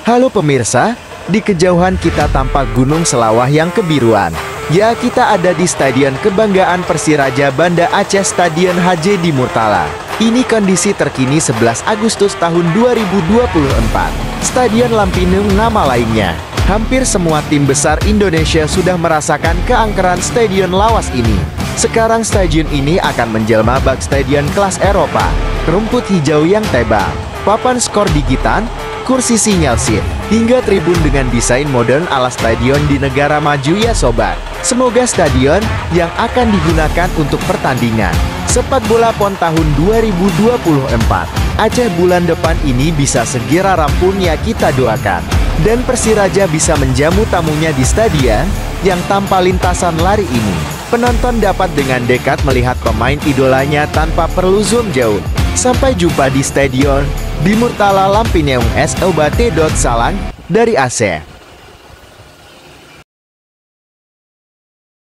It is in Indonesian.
Halo pemirsa, di kejauhan kita tampak Gunung Selawah yang kebiruan. Ya, kita ada di Stadion Kebanggaan Persiraja Banda Aceh Stadion HJ di Murtala. Ini kondisi terkini 11 Agustus tahun 2024. Stadion Lampinung nama lainnya. Hampir semua tim besar Indonesia sudah merasakan keangkeran Stadion Lawas ini. Sekarang stadion ini akan menjelma bak stadion kelas Eropa. Rumput hijau yang tebal, papan skor digital, kursi sinyal SIM, hingga tribun dengan desain modern ala stadion di negara maju ya sobat. Semoga stadion yang akan digunakan untuk pertandingan sepak bola PON tahun 2024 Aceh bulan depan ini bisa segera rampung ya kita doakan. Dan Persiraja bisa menjamu tamunya di stadion yang tanpa lintasan lari ini. Penonton dapat dengan dekat melihat pemain idolanya tanpa perlu zoom jauh. Sampai jumpa di stadion di Murtala Lampinung SOBT. Salang dari Aceh.